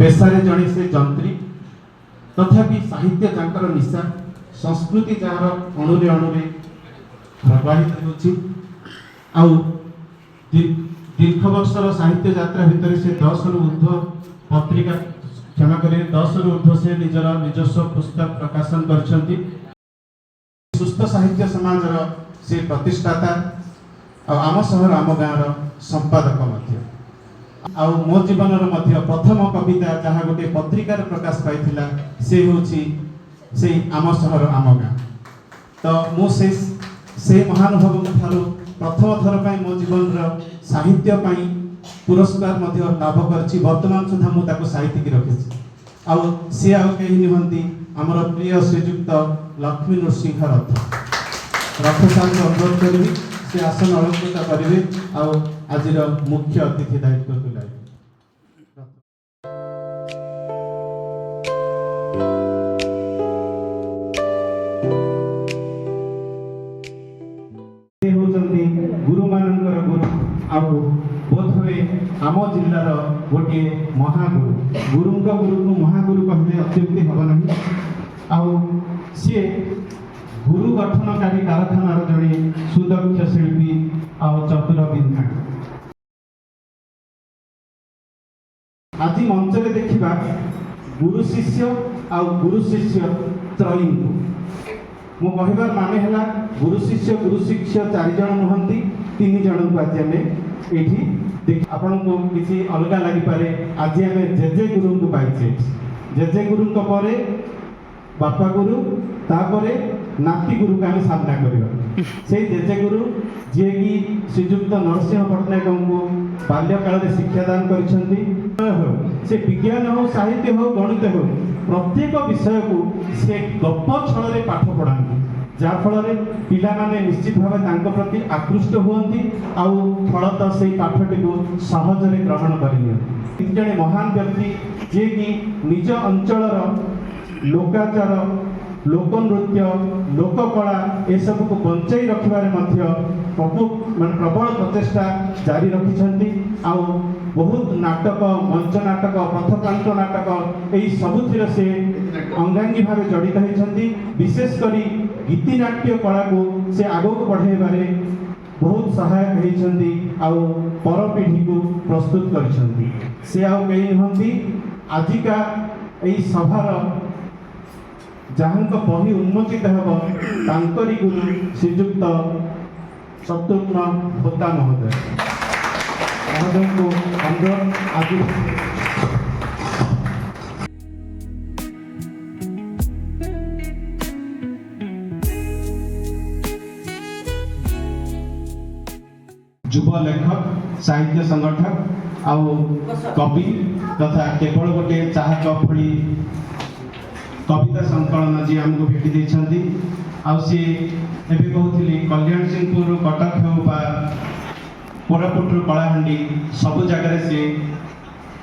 पेशारे जड़े से जंत्री तथापि साहित्य तांकर निशा संस्कृति जार अणुरे अणुरे प्रवाहित हो दीर्घ वर्षर साहित्य यात्रा भितर से 10 रु ऊर्ध्व पत्रिका क्षमा करें 10 रु ऊर्ध्व से निजर निजस्व पुस्तक प्रकाशन करछंती। सुस्थ साहित्य समाज से प्रतिष्ठाता आम सहर आम गाँव संपादक मो जीवन प्रथम कविता जहाँ गोटे पत्रिकार प्रकाश पाई से होची से आम सहर आम गाँ। तो से महानुभव ठारू प्रथम थर पर मो जीवन साहित्य पुरस्कार लाभ कर वर्तमान सुधा मुझे साहित्यिक रखी आउ सी आउ कहीं नुहति आमर प्रिय श्रीजुक्त लक्ष्मी नृसिंह रथ साहब अनुरोध करी से आसन अलंकृत करेंगे आज मुख्य अतिथि दायित्व तुलाइबे। गुरु मानकर गुरु आउ बोध हुए आम जिलार गोटे महागुरु गुरुंग गुरु को महागुरु कहले अत्युक्ति हम नहीं आउ सी गुरु गठनकारी कारखानार जड़े सुदक्ष शिल्पी आउ चतुर बिंधा आज मंच में देखा गुरु शिष्य आउ गुरु शिष्य त्रयी मो कहबार माने है गुरु शिष्य 4 जन नुहति 3 जन को आज आम ये आपण को किसी अलग लगी पारे आज आम जेजे गुरु को पाइचे जेजे गुरु पर बापा गुरु तापरे नाती गुरु को आम सामना करवा से जेजे गुरु जी कि श्रीजुक्त नरसिंह पट्टनायक को बाल्यकाल शिक्षादान कर विज्ञान हो साहित्य हो गणित हो प्रत्येक विषय को से गप छल पाठ पढ़ाती जहाँफल पिला माने निश्चित भाव प्रति आकृष्ट हुअन्ति आउ फलत से पाठटी को सहजरे ग्रहण कर जड़े महान व्यक्ति जे कि निज अंचल लोकाचार लोकनृत्य लोककला एसबू को बंचाई रखबार प्रबल प्रचेषा जारी रखिछन्ति आउ बहुत नाटक मंच नाटक पथप्रांत नाटक यही सबुथिर से अंगांगी भाव जड़ित होती विशेषकर गीतिनाट्य कला को से आगक बढ़ाइबारे बहुत सहायक होती आउ पर पीढ़ी को प्रस्तुत करछन्ति से आउ कहीं नुहति आजिका यही सभार जहाँ बही उन्मोचित हो तांकरी गुरु श्रीजुक्त शत्रुघ्न होता महोदय को अनुरोध आज युवा लेखक साहित्य संगठक आउ कवि तथा केवल गोटे चाह कप भली कविता संकलन जी आमको भेटी देछन्ती आउ सी एबे कहउथिली कल्याण सिंहपुर कटक हो कोरापुट कलाहांडी सब जगह से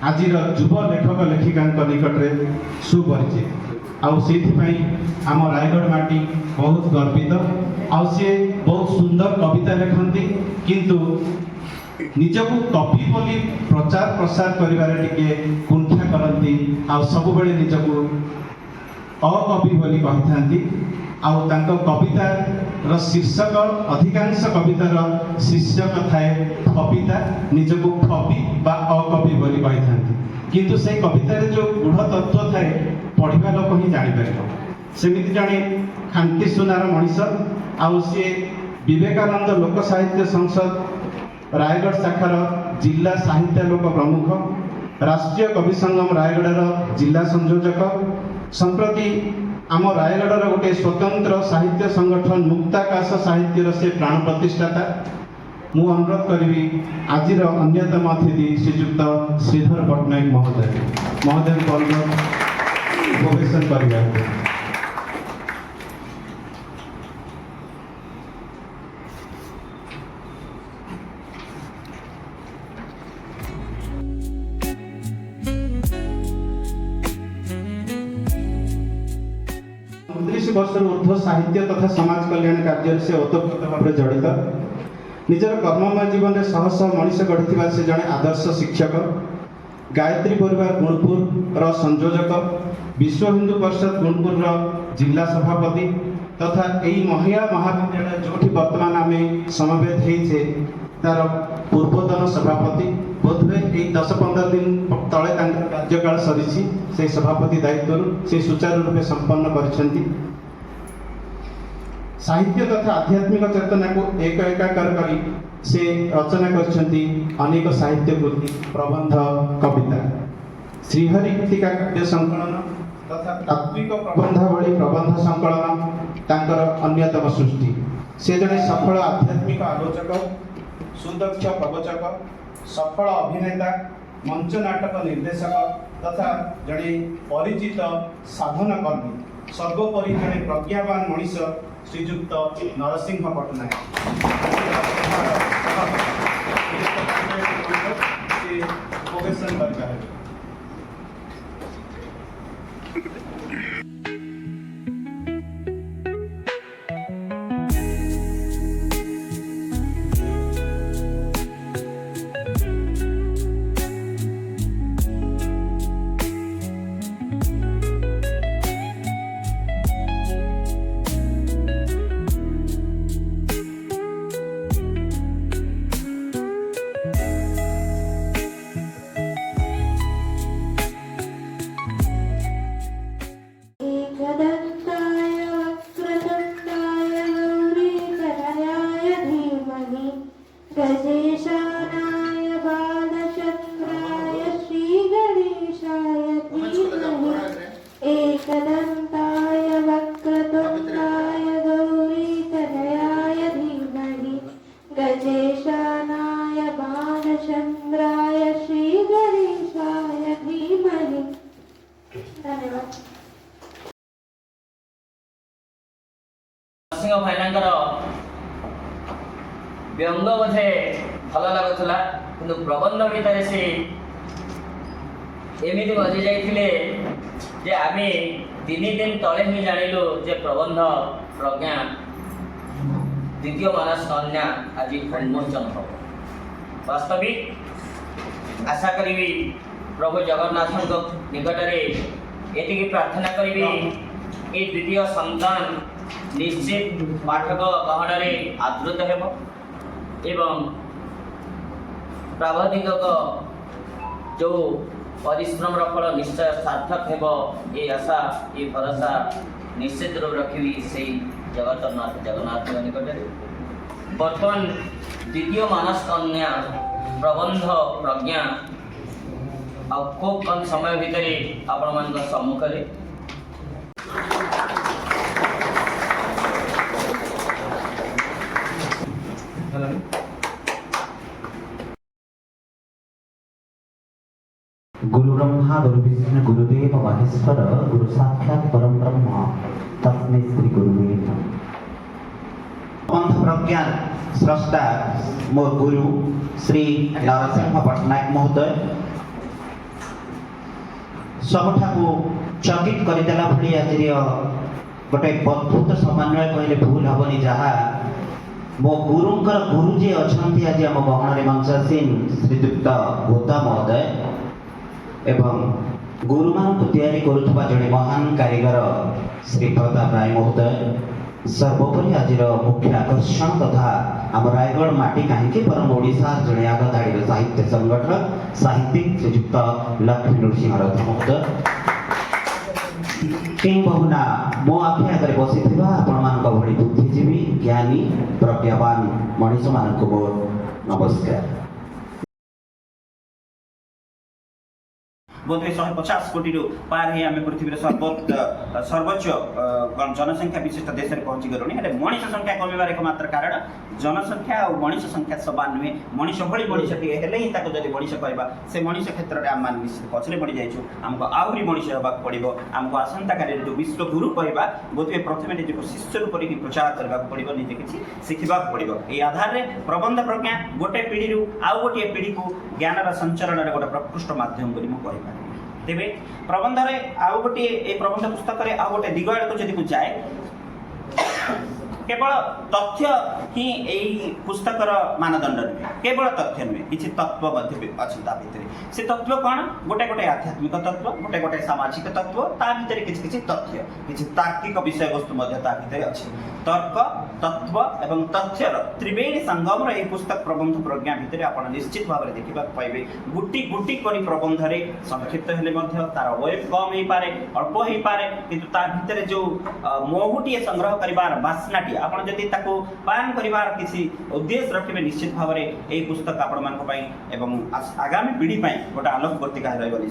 आज युव लेखक लेखिका निकट में सुपरिचित आउ से आम रायगढ़ माटी बहुत गर्वित आउ सी बहुत सुंदर कविता लिखती किंतु निजक कवि बोली प्रचार प्रसार करिबारे टिके कुंठा करती आउ सब बेले निजक अकवि बोली कही आउ तांको कवितार शीर्षक अधिकांश कवितार शीर्षक थाए कविता निजको कवि बा अकवि बोली कही किंतु से कवितार जो गूढ़ तत्व थाए पढ़िबा लोक ही जानि परिबो सेमिति जणे खांटी सुनार मनीष आउ सी विवेकानंद लोक साहित्य संसद रायगढ़ शाखार जिला साहित्य लोक प्रमुख राष्ट्रीय कवि संगम रायगढ़ जिला संयोजक संप्रति आम रायगढ़ गोटे स्वतंत्र साहित्य संगठन मुक्ताकाश साहित्यर से प्राण प्रतिष्ठाता मु अनुरोध करी आज अन्यतम अतिथि श्रीजुक्त श्रीधर पट्टनायक महोदय को अनुरोध उपवेशन करने वर्ष ऊर्ध्व साहित्य तथा समाज कल्याण कार्य से ओतप्रोत भाव जड़ित निजर कर्ममय जीवन में शह शह मनीष गढ़ी से जड़े आदर्श शिक्षक गायत्री परिवार गुणपुर संयोजक, विश्व हिंदू परिषद गुणपुर जिला सभापति तथा यही महिला महाविद्यालय जो बर्तमान आम समवेत होइछे तार पूर्वतन सभापति बोधवे यही 10-15 दिन तले कार्यकाल सरी से सभापति दायित्व से सुचारू रूपे संपन्न कर साहित्य तथा आध्यात्मिक चेतना को एक एकाकार करी से रचना करछंती अनेक साहित्य कृति, प्रबंध, कविता, श्रीहरि गीतिका काव्य संकलन तथा तात्विक प्रबंधावली प्रबंध संकलन तांकर अन्यतम सृष्टि। से जड़े सफल आध्यात्मिक आलोचक, सुदक्ष प्रवचक, सफल अभिनेता, मंच नाटक निर्देशक तथा जड़े परिचित साधन कर्मी, सर्वोपरि जड़े प्रज्ञावान मनीष श्रीजुक्त नरसिंह पट्टनायक प्रोफेशन कर व्यंग बोधे भल लगुला कि प्रबंध भितर से एमती मजी जाते आम 3 दिन तले ही जानिलु जे प्रबंध प्रज्ञा द्वितीय मानस कन्या आज उन्मोचन हम। वास्तविक आशा करी प्रभु जगन्नाथ निकट में ये प्रार्थना करी ये द्वितीय संतान निश्चित पाठक गहन आदृत हो एवं प्रावधिक जो परिश्रम फल निश्चय सार्थक हो ये आशा ये भरोसा निश्चित रूप रखी से जगन्नाथ निकट बर्तमान द्वितीय मानस कन्या प्रबंध प्रज्ञा आ खूब कम समय भितर आपण मान सम्मुख में गुरु ब्रह्मा गुरु विष्णु गुरुदेव महेश्वर गुरु साक्षात परम ब्रह्म तस्मै श्री गुरुवे नमः। प्रबंध प्रज्ञा स्रष्टा मोर गुरु श्री नरसिंह पट्टनायक महोदय सबठाकू चकित करदेला भली आज गोटे अद्भुत समन्वय कहले भूल हेनी जहाँ मो गुरुंकर गुरु जी अच्छा आज आम गहन मंचासीन श्रीजुक्त गोता महोदय एवं गुरु मान को तैयारी करुवा जड़े महान कारीगर श्री प्रताप राय महोदय सर्वोपरि आज मुख्य आकर्षण तथा आम रायगढ़ माटी कहीं परम ओडिशा जड़े आगधाड़ी साहित्य संगठक साहित्यिक श्रीजुक्त लक्ष्मी नृसिंह रथ महोदय किं बहुना मो आखि आगे बसी आपण बुद्धिजीवी ज्ञानी प्रज्ञावान मनीष मान मोर नमस्कार। बोधे 150 कोटी पार ही आम पृथ्वी सर्वोच्च जनसंख्या विशिष्ट देश में पहुंची गलुणी हेले मनीष संख्या कमिबार एकमात्र कारण जनसंख्या और मनीष संख्या समान नुहे मनीष भली मनीषटी हेले ही ताको जदि मनीष कहबा से मनीष क्षेत्र में आम मान पछरे बढ़ी जाइछु आमको आहुरी मनीष होबा पड़िबो आमको आसंता काली जो विश्व गुरु कहबा बोधे प्रथमे निजे शिष्य रूप में प्रचार करबा पड़िबो निजे किछि शिखिबा पड़िबो ए आधार रे प्रबंध प्रज्ञा गोटे पीढ़ी रु आउ गोटे पीढ़ी को ज्ञान रा संचरण रे गोटे प्रकृष्ट माध्यम करी मु कहबा तेबे प्रबंध रे आउ गोटे ए प्रबंध पुस्तक रे आउ गोटे दिग आड़ को जदि को जाए केवल तथ्य ही यही पुस्तकर मानदंड नुहे केवल तथ्य नुहे किसी तत्व अच्छी भितर से तत्व कौन गोटे गोटे आध्यात्मिक तत्व गोटे गोटे सामाजिक तत्व ता भितर किसी तथ्य किसी तार्किक विषय वस्तु भितर अच्छी तर्क तत्व एवं तथ्यर त्रिवेणी संगम रही पुस्तक प्रबंध प्रज्ञा भितर आप निश्चित भाव में देखा पाइबे गुटी गुटी करी प्रबंध रे संक्षिप्त हेले तार वेट कम हो पारे अल्प हो पारे किंतु ता भितर जो महुटी संग्रह करिवार बासनाटी आपण जदि ताको पान करिवार किसी उद्देश्य रखिबे निश्चित भाव में यही पुस्तक आपण मानक पई एवं आगामी पीढ़ी पई गोटे आलोक वर्तिका रही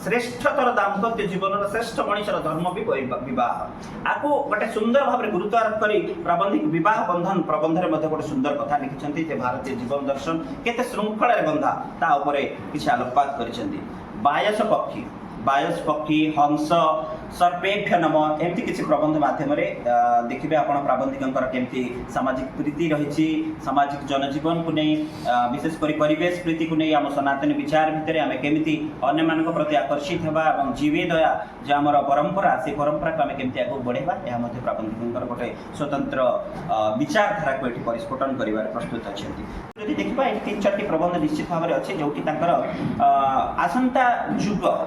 श्रेष्ठतर दाम्पत्य जीवन श्रेष्ठ मनुष्यर धर्म भी विवाह आपको गोटे सुंदर भाव में गुरुत्व आरोप करी प्राबंधिक विवाह बंधन प्रबंध रे मध्ये गोटे सुंदर कथा लिखिछन्ती जे भारतीय जीवन दर्शन केते श्रृंखला रे बंधा ता उपरे किछि आलोकपात करिछन्ती बायस पक्षी हंस सर्पेभ्य नम एमती किसी प्रबंध माध्यम देखिए आप प्राबंधिकर केमती सामाजिक प्रीति रही सामाजिक जनजीवन को नहीं विशेषकर परिवेश प्रीति को नहीं आम सनातन विचार भितर आम केमी अन्य मान प्रति आकर्षित होगा और जीवे दया जो आम परंपरा से परंपरा को आम केमी आगे बढ़ेगा यह प्राबंधिकर गोटे स्वतंत्र विचारधारा को ये परिस्फुटन कर प्रस्तुत अच्छा जदि देखा ये 3-4टी प्रबंध निश्चित भाव में अच्छे जो कि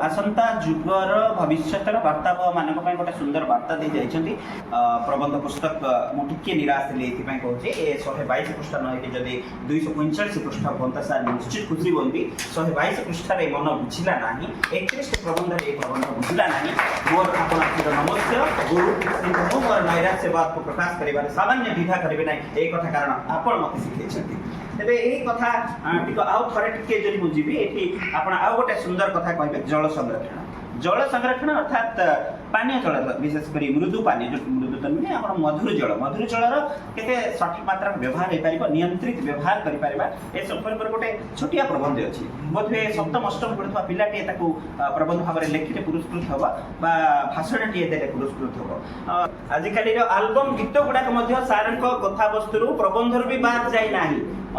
आसंता जुगर भविष्यर वार्ता मान गोटे सुंदर वार्ता दे जाइए प्रबंध पुस्तक मुझे निराश थे ये कहूँ ये 122 पृष्ठ नई जदि 245 पृष्ठ बनता सार निश्चित खुशी बनती 122 पृष्ठ मन बुझला ना 31 प्रबंध प्रबंध बुझला ना मोर आपन नमस्ते गुरु मोर नैराश्यवाद को प्रकाश कर सामान्य द्विधा करेंगे ना ये कथा कारण आपण मत शिखई तेरे यही कथा आउ थे टे मुझे ये आप गोटे सुंदर कथा कहे जल संरक्षण अर्थात पानीय जल विशेषकर मृदु पानी जो मृदु तो नुहे आप मधुर जलर केते सठिक मात्रा व्यवहार हो पार नियंत्रित व्यवहार कर संपर्क गोटे छोटिया प्रबंध अच्छी बोधे सप्तम अष्टम पढ़ुवा पिलाटे प्रबंध भाव में लेखिले पुरस्कृत हम भाषणटीए देले पुरस्कृत हम आजिकल आल्बम गीत गुड़ाक सार कथा वस्तु प्रबंधर भी बाहर जाइना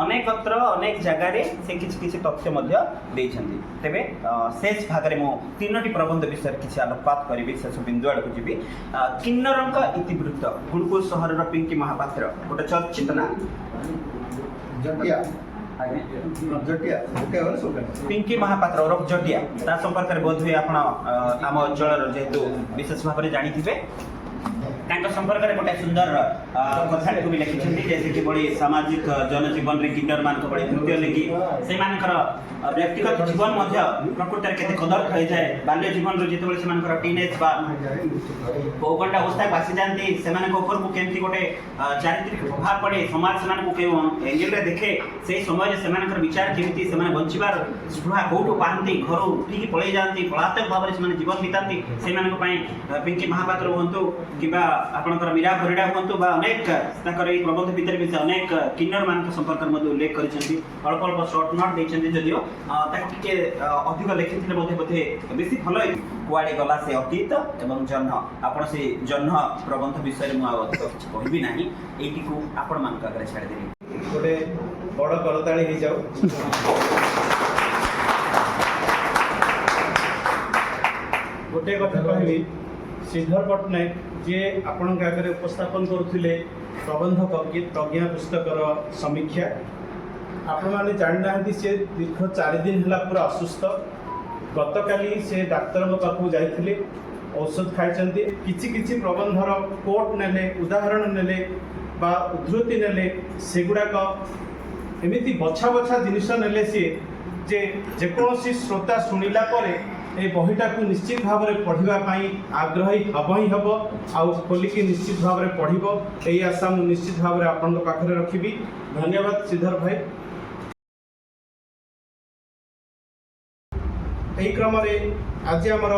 अनेकत्र अनेक जगार से किसी तथ्य देइछन्ति तेबे शेष भाग में मो 3टी प्रबंध विषय किसी आलोकपात करी शेष बिंदु आड़ को जी किन्नरंक इतिवृत्त गुणपुर सहर पिंकी महापात्र गोटे चर्चित ना पिंकी महापात्र ओरफ जटिया ता संपर्क में बोध हुए आप आम अंचल जेहेतु विशेष भाव में जानी संपर्क में गोटे सुंदर कथा को भी लिखिं जैसे कि बड़ी सामाजिक जनजीवन में किन्नर मान बड़े नृत्य लेखि से व्यक्तिगत जीवन प्रकृत में कदर हो जाए बाल्य जीवन जो टीनेज पौगंड अवस्था को आसी जाती से केमती गोटे चारित्रिक प्रभाव पड़े समाज से एंगेल देखे से समय से विचार केमती से बचार स्पृहा कौटू पाती घर उठिकी पलि जाती पलातक भाव में जीवन बिताती से पिंकी महापात्र हूँ कि आपणकर मीरा परिडा हूँ अनेक प्रबंध भितर भी अनेक किन्नर मान संपर्क में उल्लेख कर अल्प अल्प सर्ट नोट देते जदिव टे अधिक लिखी बोधे बेसी भल कुआड़े गला से अतीत एवं जह्न आपण से जह्न प्रबंध विषय में अधिक किसी कहबी ना ये आपण मान आगे छाड़देवी गोटे बड़ करताड़ी हो जाऊ गोटे कथा कहबी श्रीधर पट्टनायक जे आपण आगे उपस्थापन करुले प्रबंध प्रज्ञा पुस्तकर समीक्षा आपण मैंने जाना सी दीर्घ 4 दिन है पूरा असुस्थ गतकाली से डाक्तर पाखु जाइए औषध खाई किसी प्रबंधर कोट नेले उदाहरण नेले बा उद्धृति नेले सेगुड़ाक एमती बछा बछा जिनिस नेले सी जे जेकोसी श्रोता शुणिला परे ए बहीटा को निश्चित भाव में पढ़ाई आग्रही हम ही हम आउ खोलिकी निश्चित भाव में पढ़ब यही आशा मुझे निश्चित भाव में आपण पाखे रखी धन्यवाद श्रीधर भाई यही क्रम आज आमर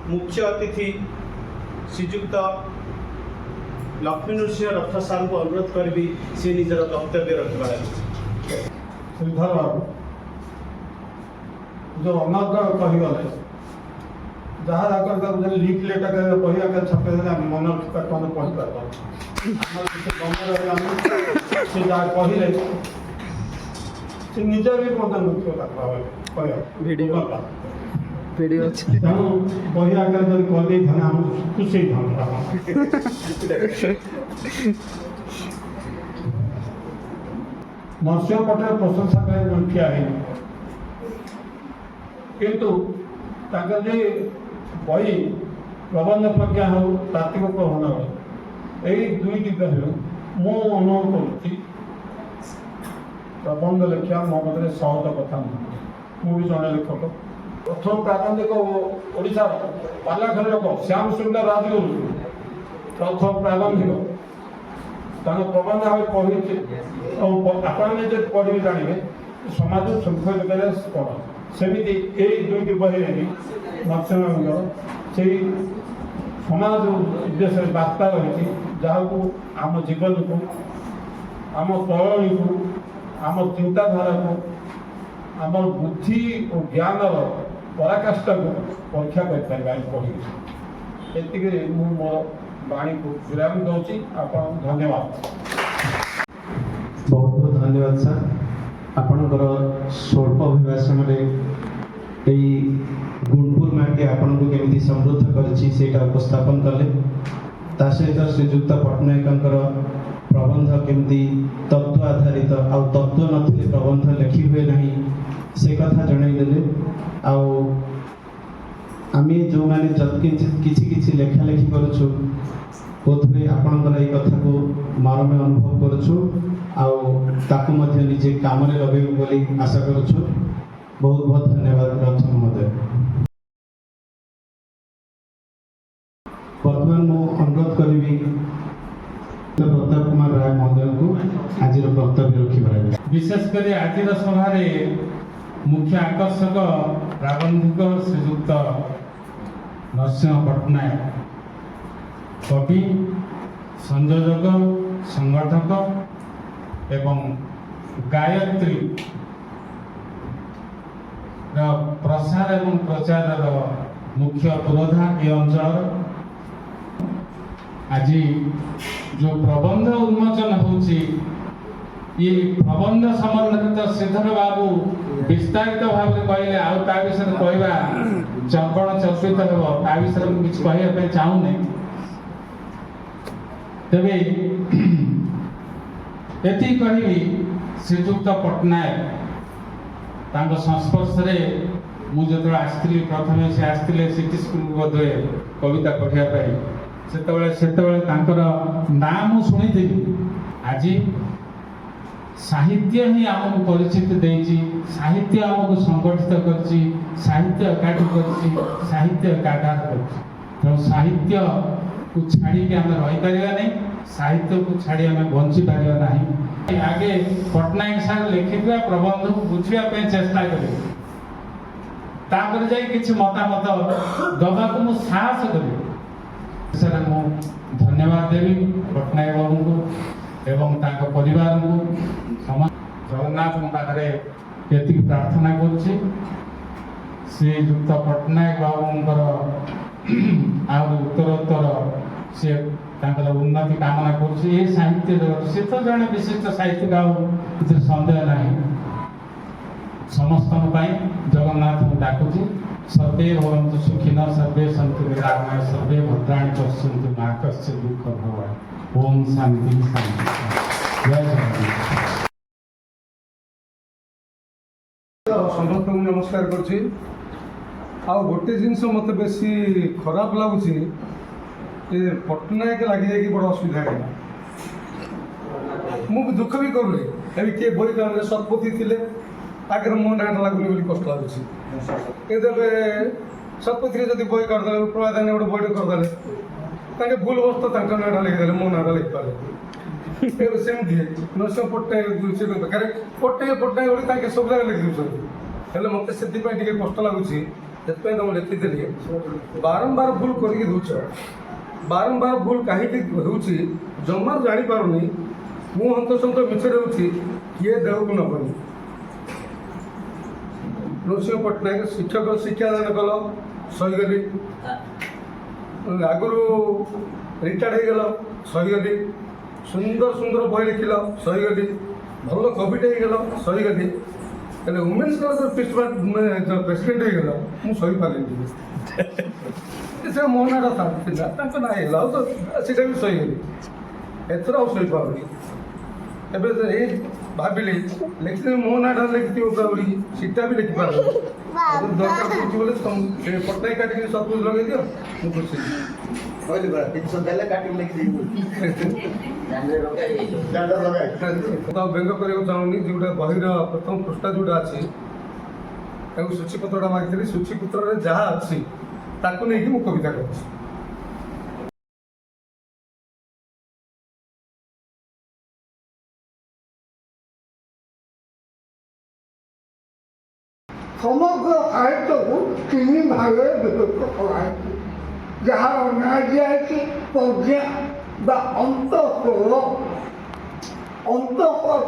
मुख्य अतिथि श्रीजुक्त लक्ष्मी नृसिंह रथ सार को अनुरोध करी सी निजर वक्तव्य रखा श्रीधर बाबू जो अनाग्रह कहीगले जहाँ आकर लिफलेट कह छपे मन मैंने पढ़ी कहले निजे भी वीडियो तेणु बही आगे जब कहते खुशी ନରସିଂହ ପଟେଲ ପ୍ରଶଂସା ପାଇଁ ଠିଆ ହେଇନି, କିନ୍ତୁ ତାଙ୍କର ଯେ ବହି ପ୍ରବନ୍ଧ ପ୍ରଜ୍ଞା ହେଉ ତାତ୍ତ୍ୱିକ ପ୍ରବନ୍ଧ ହେଉ ଏହି ଦୁଇଟି ବହିରୁ ମୁଁ ଅନୁଭବ କରୁଛି ପ୍ରବନ୍ଧ ଲେଖିବା ମୋ ମଧ୍ୟରେ ସହଜ କଥା ନୁହେଁ। ମୁଁ ବି ଜଣେ ଲେଖକ। ପ୍ରଥମ ପ୍ରାବନ୍ଧିକ ଓଡ଼ିଶାର ପାଲାଖେଳ ଲୋକ ଶ୍ୟାମ ସୁନ୍ଦର ରାଜଗୁରୁ ପ୍ରଥମ ପ୍ରାବନ୍ଧିକ ତାଙ୍କ ପ୍ରବନ୍ଧ ଭାବେ ପଢ଼ିଛି ଆଉ ଆପଣ ନିଜେ ପଢ଼ିବେ ଜାଣିବେ ସମାଜ ଶୃଙ୍ଖଳିତରେ ପଢ଼। ସେମିତି ଏଇ ଦୁଇଟି ବହିରେ ବି ନରସିଂହଙ୍କର ସେଇ ସମାଜ ଉଦ୍ଦେଶ୍ୟରେ ବାର୍ତ୍ତା ରହିଛି, ଯାହାକୁ ଆମ ଜୀବନକୁ, ଆମ ଚଳଣିକୁ, ଆମ ଚିନ୍ତାଧାରାକୁ, ଆମ ବୁଦ୍ଧି ଓ ଜ୍ଞାନର ପରାକାଷ୍ଠାକୁ ପରୀକ୍ଷା କରିପାରିବା ଆମେ ପଢ଼ିକି। ଏତିକିରେ ମୁଁ ମୋର ବାଣୀକୁ ବିରାମ ଦେଉଛି। ଆପଣଙ୍କୁ ଧନ୍ୟବାଦ। ବହୁତ ବହୁତ ଧନ୍ୟବାଦ ସାର୍। ଆପଣଙ୍କର ସ୍ୱଳ୍ପ ଅଭିଭାଷଣରେ ଏଇ ଗୁଣପୁର ମାଟି ଆପଣଙ୍କୁ କେମିତି ସମୃଦ୍ଧ କରିଛି ସେଇଟା ଉପସ୍ଥାପନ କଲେ। ତା ସହିତ ଶ୍ରୀଯୁକ୍ତ ପଟ୍ଟନାୟକଙ୍କର ପ୍ରବନ୍ଧ କେମିତି ତତ୍ତ୍ୱ ଆଧାରିତ, ଆଉ ତତ୍ତ୍ୱ ନଥିଲେ ପ୍ରବନ୍ଧ ଲେଖି ହୁଏ ନାହିଁ ସେ କଥା ଜଣାଇଦେଲେ। ଆଉ ଆମେ ଯେଉଁମାନେ କିଛି କିଛି ଲେଖା ଲେଖି କରୁଛୁ ବୋଧହୁଏ ଆପଣଙ୍କର ଏଇ କଥାକୁ ମର୍ମେ ଅନୁଭବ କରୁଛୁ ଆଉ ତାକୁ ମଧ୍ୟ ନିଜେ କାମରେ ଲଗେଇବୁ ବୋଲି ଆଶା କରୁଛୁ। ବହୁତ ବହୁତ ଧନ୍ୟବାଦ ରଥ ମହୋଦୟ। ବର୍ତ୍ତମାନ ମୁଁ ଅନୁରୋଧ କରିବି ପ୍ରତାପ କୁମାର ରାୟ ମହୋଦୟଙ୍କୁ ଆଜିର ବକ୍ତବ୍ୟ ରଖିବା। ବିଶେଷ କରି ଆଜିର ସଭାରେ ମୁଖ୍ୟ ଆକର୍ଷକ ପ୍ରାବନ୍ଧିକ ଶ୍ରୀଯୁକ୍ତ ନରସିଂହ ପଟ୍ଟନାୟକ, କବି, ସଂଯୋଜକ, ସଂଗଠକ ଏବଂ ଗାୟତ୍ରୀ ପ୍ରସାର ଏବଂ ପ୍ରଚାରର ମୁଖ୍ୟ ପୁରୋଧା ଏ ଅଞ୍ଚଳର। ଆଜି ଯେଉଁ ପ୍ରବନ୍ଧ ଉନ୍ମୋଚନ ହେଉଛି, ये प्रबंध संबंधित श्रीधर बाबू विस्तारित भाव में कहले आउ ता विषय कहवा चंपण चर्चित हेब ता विषय कुछ कहवाई चाहूनी। तेरे एति कहबी श्रीजुक्त पट्टनायक तांको संस्पर्श रे मु जतो आस्थिली प्रथमे से आस्थिले सिटी स्कूल बोधे कविता पढ़िया पाई सेतबेले तांकर नाम सुनी देबी। आज साहित्य ही आमको परिचित देची, साहित्य आमको संगठित करची, साहित्य एकाठी करची, साहित्य एकाधार करची। तो साहित्य को छाड़ी के आम रही पारिबा नहीं, साहित्य को छाड़ी आम बंची पारिबा नहीं। आगे पट्टनायक सार लिखिथिबा प्रबंध को बुझिया पे चेष्टा करी, तापर जाई किछि मतामत दबा को मु साहस करी। सर मु धन्यवाद देवी पट्टनायक बाबू को एवं तांको परिवार को जगन्नाथ पाखे ये प्रार्थना करुच्ची श्रीजुक्त पट्टनायक बाबूंकर उत्तरोत्तर से उन्नति कामना करुच्ची। ये साहित्य जगत से तो जड़े विशिष्ट साहित्यिक सन्देह ना समस्त जगन्नाथ को डाकुची। सर्वे भवन्तु सुखिनः, सर्वे सन्तु निरामयाः, सर्वे भद्राणि पश्यन्तु मा कश्चित् दुःखं भवेत्। ओम शांति शांति। जय जगन्नाथ। समस्त नमस्कार करछि। गोटे जिनस मत बेसी खराब लगुच पट्टनायक लगी जाए बड़ असुविधा है। मुझे दुख भी करूँ अभी किए बही कारण शतपथी थे आगे मो ना लगुनि बोली कष्ट लगुच। शतपथी जब बही करदे प्रभादान गोटे बहीटे करदे ताके भूल बस्त ना लिखिदे मो ना लिखिपारे सेमती नरसिंह पट्टनायक पट्टनायक पट्टनायक सब जगह लिखि दूसरे मत से कष्ट लगुच लिखी बारंबार भूल करके दूच बारंबार भूल कहीं जमा जापारुनी मु हंतसंत मिछ रोची किए देह को नबनी। नरसिंह पट्टनायक शिक्षक शिक्षादान कल सहीगली आगु रिटायर्ड हो गल सहीगली सुंदर सुंदर बही लिखिल सहीगली भल कविटे हो गल सहीगली वुमेन्स कॉलेज प्रेसिडेंट हो गल मुझे सही पारे मो ना ना भी सहीगली एथर आ सही पारे। ଭାବିଲି ଲେଖିଦେବି ମୋ ନାଁଟା ଲେଖିଥିବ ପୁରା ବୋଲି ସେଟା ବି ଲେଖିପାରିବି ଦରକାର ପଡ଼ୁଛି ବୋଲେ ସେ ପଟ୍ଟାଇ କାଟିକି ସବୁ ଲଗେଇ ଦିଅ ମୁଁ ଖୁସି କହିଲି ପରା 300 ଦେଲେ କାଟିକି ଲେଖିଦେବି ମୁଁ ତ ବ୍ୟଙ୍ଗ କରିବାକୁ ଚାହୁଁନି ଯେଉଁଟା ବହିର ପ୍ରଥମ ପୃଷ୍ଠା ଯେଉଁଟା ଅଛି ତାକୁ ସୂଚୀପତ୍ରଟା ମାଗିଥିଲି ସୂଚୀପତ୍ରରେ ଯାହା ଅଛି ତାକୁ ନେଇକି ମୁଁ କବିତା କରୁଛି। সমগ্র সাহিত্যକୁ ତିନି ଭାଗରେ ବିଭକ୍ତ କରାଯାଇଛି ଯାହାର ନାଁ ଦିଆଯାଇଛି ପ୍ରଜ୍ଞା ବା ଅନ୍ତଃକୋଳ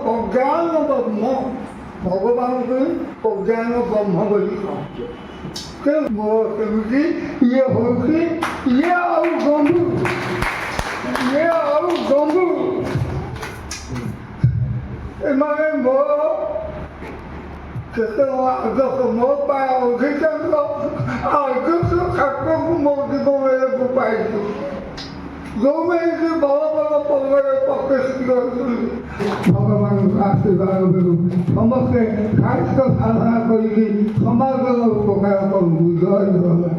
ପ୍ରଜ୍ଞାନ ବ୍ରହ୍ମ ଭଗବାନଙ୍କୁ ପ୍ରଜ୍ଞାନ ବ୍ରହ୍ମ ବୋଲି କହନ୍ତି। ତେଣୁ ମୋର ସେମିତି ଇଏ ହେଉଛି ଇଏ ଆଉ ଗମ୍ଭୀର ଏମାନେ ମୋର କେତେ ଆଦର୍ଶ ମୋ ପାଇଁ ଅଧିକାଂଶ ଆଦର୍ଶ ଛାତ୍ରକୁ ମୋ ଜୀବନରେ ପାଇଛୁ ଯେଉଁମାନେ କି ବଡ଼ ବଡ଼ ପର୍ବରେ ପ୍ରତିଷ୍ଠିତ ହୋଇଛନ୍ତି ଭଗବାନଙ୍କ ଆଶୀର୍ବାଦ ଦେଉ ସମସ୍ତେ ସାହିତ୍ୟ ସାଧନା କରିକି ସମାଜର ଉପକାର କରନ୍ତୁ। ଜୟ ଜଗନ୍ନାଥ।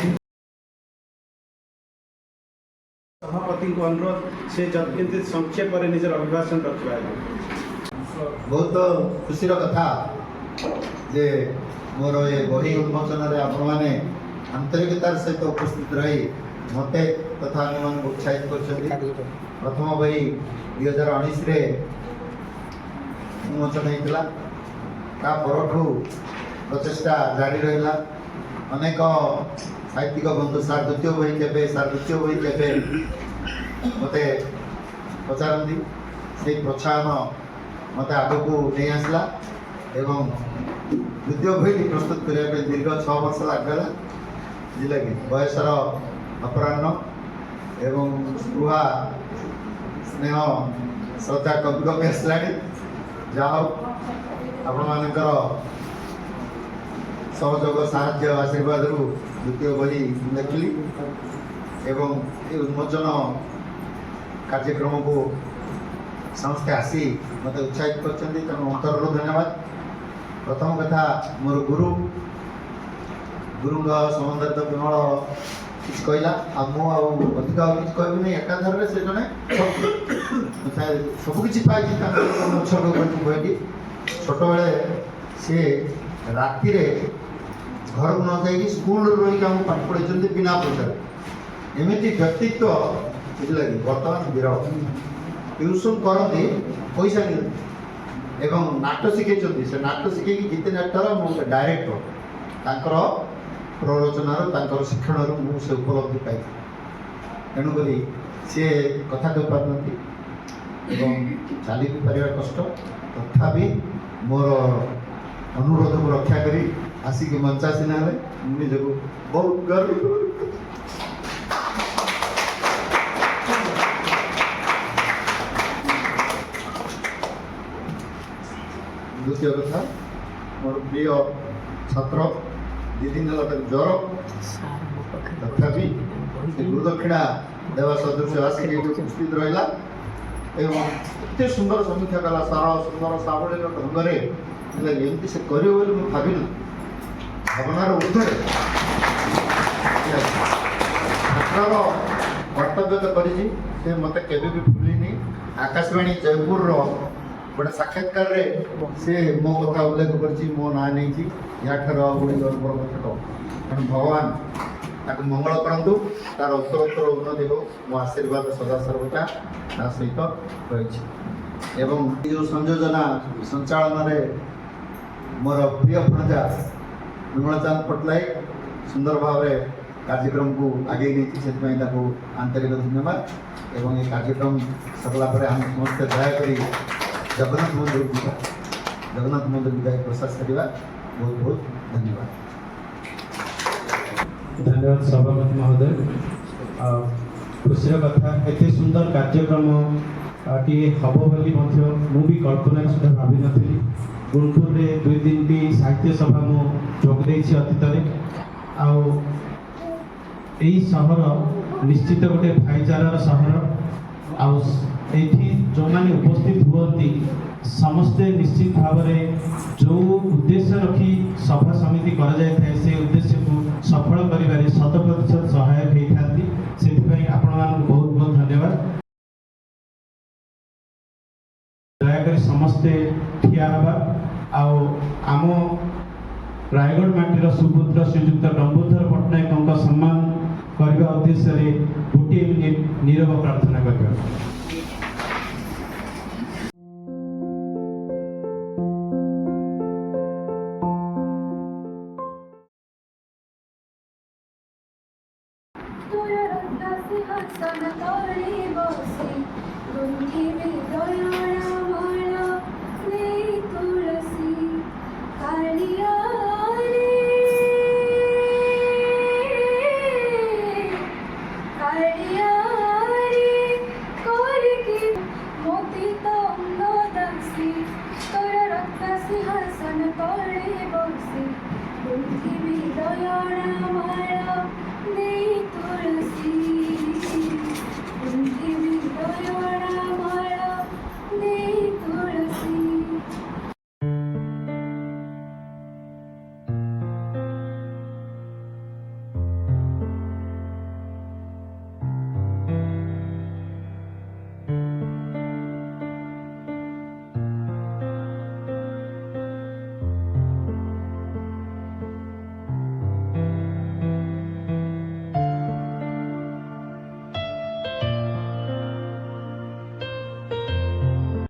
ସଭାପତିଙ୍କୁ ଅନୁରୋଧ ସେ ଯେମିତି ସଂକ୍ଷେପରେ ନିଜର ଅଭିଭାଷଣ ରଖିବା। ବହୁତ ଖୁସିର କଥା ଯେ ମୋର ଏ ବହି ଉନ୍ମୋଚନରେ ଆପଣମାନେ ଆନ୍ତରିକତାର ସହିତ ଉପସ୍ଥିତ ରହି ମୋତେ ତଥା ଅନ୍ୟମାନଙ୍କୁ ଉତ୍ସାହିତ କରିଛନ୍ତି। ପ୍ରଥମ ବହି 2019ରେ ଉନ୍ମୋଚନ ହେଇଥିଲା। ତା ପରଠୁ ପ୍ରଚେଷ୍ଟା ଜାରି ରହିଲା। ଅନେକ ସାହିତ୍ୟିକ ବନ୍ଧୁ ସାର୍ ଦ୍ୱିତୀୟ ବହି କେବେ ମୋତେ ପଚାରନ୍ତି। ସେଇ ପ୍ରୋତ୍ସାହନ ମୋତେ ଆଗକୁ ନେଇ ଆସିଲା ଏବଂ ଦ୍ୱିତୀୟ ବହିଟି ପ୍ରସ୍ତୁତ କରିବା ପାଇଁ ଦୀର୍ଘ 6 ବର୍ଷ ଲାଗିଗଲା। ବୁଝିଲେ କି ବୟସର ଅପରାହ୍ନ ଏବଂ ସ୍ପୃହା ସ୍ନେହ ଶ୍ରଦ୍ଧା କମି କମି ଆସିଲାଣି। ଯାହା ହଉ ଆପଣମାନଙ୍କର ସହଯୋଗ ସାହାଯ୍ୟ ଆଶୀର୍ବାଦରୁ ଦ୍ୱିତୀୟ ବହି ଲେଖିଲି ଏବଂ ଏ ଉନ୍ମୋଚନ କାର୍ଯ୍ୟକ୍ରମକୁ ସମସ୍ତେ ଆସି ମୋତେ ଉତ୍ସାହିତ କରିଛନ୍ତି। ତେଣୁ ଅନ୍ତରରୁ ଧନ୍ୟବାଦ। ପ୍ରଥମ କଥା ମୋର ଗୁରୁଙ୍କ ସମ୍ବନ୍ଧରେ ତ ବିମଳ କିଛି କହିଲା ଆଉ ମୁଁ ଆଉ ଅଧିକ ଆଉ କିଛି କହିବିନି। ଏକାଧାରରେ ସେ ଜଣେ ସବୁ କିଛି ପାଇଛି ତାଙ୍କର ଛୋଟ ବହିଟି। ଛୋଟବେଳେ ସିଏ ରାତିରେ ଘରକୁ ନ ଯାଇକି ସ୍କୁଲରେ ରହିକି ଆମକୁ ପାଠ ପଢ଼େଇଛନ୍ତି ବିନା ପଇସାରେ। ଏମିତି ବ୍ୟକ୍ତିତ୍ୱ ବୁଝିଲେ କି ବର୍ତ୍ତମାନ ବିରଳ। ଟ୍ୟୁସନ୍ କରନ୍ତି ପଇସା ନିଅନ୍ତି ଏବଂ ନାଟ ଶିଖେଇଛନ୍ତି। ସେ ନାଟ ଶିଖେଇକି ଗୀତ ନାଟର ମୁଁ ଡାଇରେକ୍ଟର ତାଙ୍କର ପ୍ରରୋଚନାରୁ ତାଙ୍କର ଶିକ୍ଷଣରୁ ମୁଁ ସେ ଉପଲବ୍ଧି ପାଇଛି। ତେଣୁକରି ସିଏ କଥା କହିପାରୁନାହାନ୍ତି ଏବଂ ଚାଲି ବି ପାରିବା କଷ୍ଟ। ତଥାପି ମୋର ଅନୁରୋଧକୁ ରକ୍ଷା କରି ଆସିକି ମଞ୍ଚାସୀନ ହେଲେ ମୁଁ ନିଜକୁ ବହୁତ ଗର୍ବ। ଦ୍ୱିତୀୟ କଥା ମୋର ପ୍ରିୟ ଛାତ୍ର 2 ଦିନ ହେଲା ତାକୁ ଜ୍ୱର ତଥାପି ସେ ଗୁରୁଦକ୍ଷିଣା ଦେବା ସଦୃଶ ଆସିକି ଉପସ୍ଥିତ ରହିଲା ଏବଂ ଏତେ ସୁନ୍ଦର ସମୀକ୍ଷା କଲା ସରଳ ସୁନ୍ଦର ସାବଳୀର ଢଙ୍ଗରେ ଏମିତି ସେ କରିବ ବୋଲି ମୁଁ ଭାବିଲି। ଭାବନାର ଉର୍ଦ୍ଧ୍ୱରେ ଛାତ୍ରର କର୍ତ୍ତବ୍ୟ ତ କରିଛି। ସେ ମୋତେ କେବେ ବି ଭୁଲିନି। ଆକାଶବାଣୀ ଜୟପୁରର ଗୋଟେ ସାକ୍ଷାତକାରରେ ସେ ମୋ କଥା ଉଲ୍ଲେଖ କରିଛି, ମୋ ନାଁ ନେଇଛି। ଏହାଠାରୁ ଆଉ ଗୋଟେ ଗର୍ବର କଥା। ତେଣୁ ଭଗବାନ ତାକୁ ମଙ୍ଗଳ କରନ୍ତୁ, ତାର ଉତ୍ତରୋତ୍ତର ଉନ୍ନତି ହେଉ। ମୋ ଆଶୀର୍ବାଦ ସଦା ସର୍ବଦା ତା ସହିତ ରହିଛି। ଏବଂ ଏ ଯେଉଁ ସଂଯୋଜନା ସଞ୍ଚାଳନରେ ମୋର ପ୍ରିୟ ଭଣଜା ବିମଳଚାନ୍ଦ ପଟ୍ଟନାୟକ ସୁନ୍ଦର ଭାବରେ କାର୍ଯ୍ୟକ୍ରମକୁ ଆଗେଇ ନେଇଛି, ସେଥିପାଇଁ ତାକୁ ଆନ୍ତରିକ ଧନ୍ୟବାଦ। ଏବଂ ଏ କାର୍ଯ୍ୟକ୍ରମ ସରିଲା ପରେ ଆମେ ସମସ୍ତେ ଦୟାକରି ଜଗନ୍ନାଥ ମନ୍ଦିରକୁ ଯାଇ ପ୍ରସାଦ କରିବା। ବହୁତ ବହୁତ ଧନ୍ୟବାଦ। ଧନ୍ୟବାଦ ସଭାପତି ମହୋଦୟ। ଖୁସିର କଥା ଏତେ ସୁନ୍ଦର କାର୍ଯ୍ୟକ୍ରମଟିଏ ହେବ ବୋଲି ମଧ୍ୟ ମୁଁ ବି କଳ୍ପନାରେ ସୁଦ୍ଧା ଭାବିନଥିଲି। ଗୁଣପୁରରେ 2-3ଟି ସାହିତ୍ୟ ସଭା ମୁଁ ଯୋଗ ଦେଇଛି ଅତୀତରେ। ଆଉ ଏହି ସହର ନିଶ୍ଚିତ ଗୋଟେ ଭାଇଚାରାର ସହର। ଆଉ ଏଇଠି ଯେଉଁମାନେ ଉପସ୍ଥିତ ହୁଅନ୍ତି ସମସ୍ତେ ନିଶ୍ଚିତ ଭାବରେ ଯେଉଁ ଉଦ୍ଦେଶ୍ୟ ରଖି ସଭା ସମିତି କରାଯାଇଥାଏ ସେ ଉଦ୍ଦେଶ୍ୟକୁ ସଫଳ କରିବାରେ 100% ସହାୟକ ହେଇଥାନ୍ତି। ସେଥିପାଇଁ ଆପଣମାନଙ୍କୁ ବହୁତ ବହୁତ ଧନ୍ୟବାଦ। ଦୟାକରି ସମସ୍ତେ ଠିଆ ହେବା ଆଉ ଆମ ରାୟଗଡ଼ ମାଟିର ସୁପୁତ୍ର ଶ୍ରୀଯୁକ୍ତ ଡମ୍ବରୁଧର ପଟ୍ଟନାୟକଙ୍କ ସମ୍ମାନ କରିବା ଉଦ୍ଦେଶ୍ୟରେ ଗୋଟିଏ ମିନିଟ୍ ନୀରବ ପ୍ରାର୍ଥନା କରିବା। Thank you.